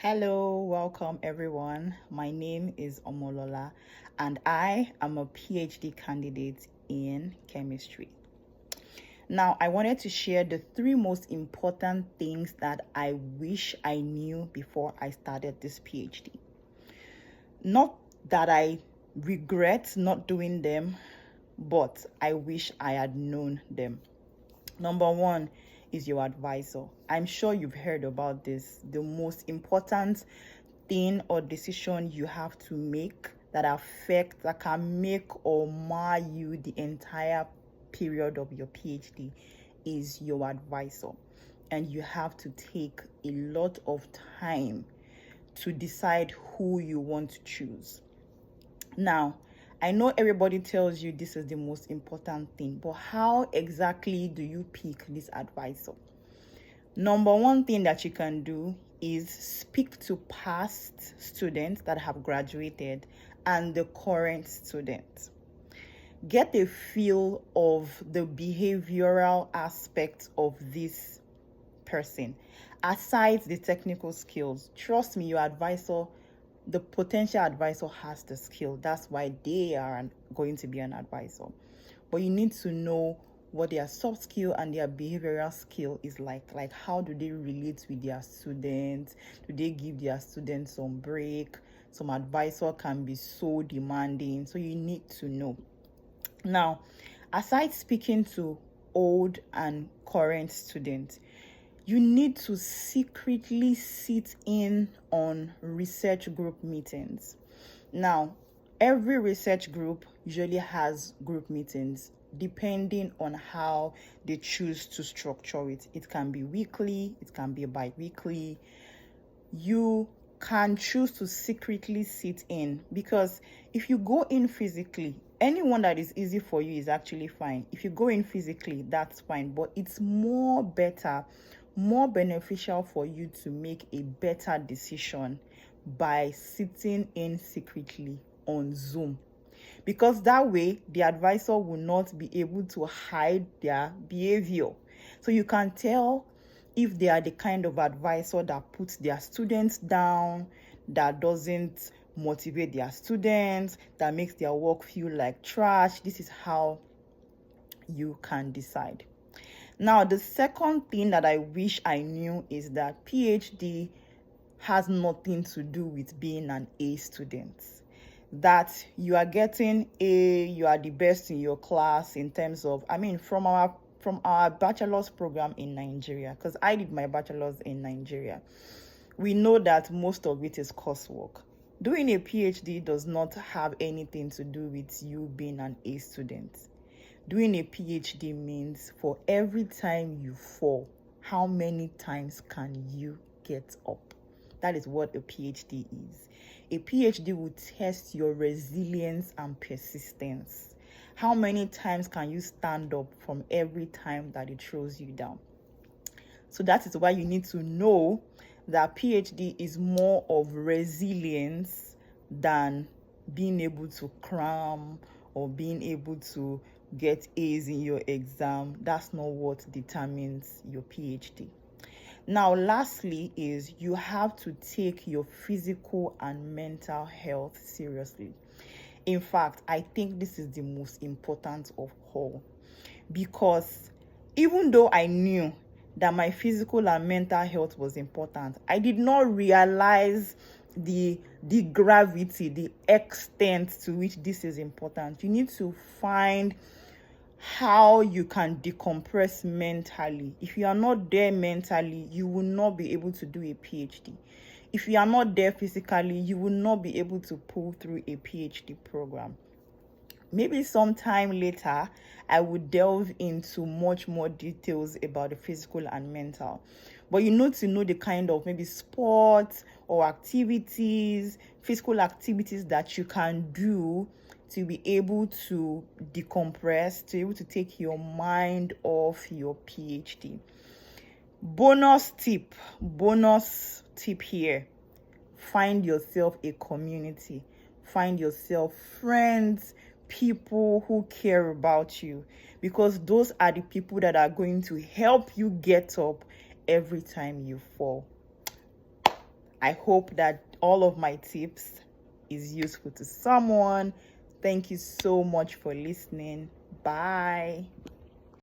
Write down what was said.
Hello, welcome everyone. My name is Omolola and I am a PhD candidate in chemistry. Now, I wanted to share the three most important things that I wish I knew before I started this PhD. Not that I regret not doing them, but I wish I had known them. Number one is your advisor. I'm sure you've heard about this. The most important thing or decision you have to make that can make or mar you the entire period of your PhD is your advisor. And you have to take a lot of time to decide who you want to choose. Now, I know everybody tells you this is the most important thing, but how exactly do you pick this advisor? Number one thing that you can do is speak to past students that have graduated and the current students. Get a feel of the behavioral aspect of this person. Aside the technical skills, trust me, your advisor, the potential advisor has the skill. That's why they are going to be an advisor. But you need to know what their soft skill and their behavioral skill is like. Like, how do they relate with their students? Do they give their students some break? Some advisor can be so demanding. So you need to know. Now, aside speaking to old and current students, you need to secretly sit in on research group meetings. Now, every research group usually has group meetings depending on how they choose to structure it. It can be weekly, it can be bi-weekly. You can choose to secretly sit in, because if you go in physically, anyone that is easy for you is actually fine. If you go in physically, that's fine, but it's more beneficial for you to make a better decision by sitting in secretly on Zoom, because that way the advisor will not be able to hide their behavior. So you can tell if they are the kind of advisor that puts their students down, that doesn't motivate their students, that makes their work feel like trash. This is how you can decide. Now, the second thing that I wish I knew is that PhD has nothing to do with being an A student. That you are getting A, you are the best in your class in terms of, from our bachelor's program in Nigeria, because I did my bachelor's in Nigeria, we know that most of it is coursework. Doing a PhD does not have anything to do with you being an A student. Doing a PhD means for every time you fall, how many times can you get up? That is what a PhD is. A PhD will test your resilience and persistence. How many times can you stand up from every time that it throws you down? So that is why you need to know that PhD is more of resilience than being able to cram or being able to get A's in your exam. That's not what determines your PhD. Now, lastly is you have to take your physical and mental health seriously. In fact, I think this is the most important of all, because even though I knew that my physical and mental health was important, I did not realize the gravity, the extent to which this is important. You need to find how you can decompress mentally. If you are not there mentally, you will not be able to do a PhD. If you are not there physically, you will not be able to pull through a PhD program. Maybe sometime later, I would delve into much more details about the physical and mental. But you need to know the kind of maybe sports or activities, physical activities that you can do to be able to decompress, to be able to take your mind off your PhD. Bonus tip here. Find yourself a community. Find yourself friends, people who care about you, because those are the people that are going to help you get up every time you fall. I hope that all of my tips is useful to someone. Thank you so much for listening. Bye.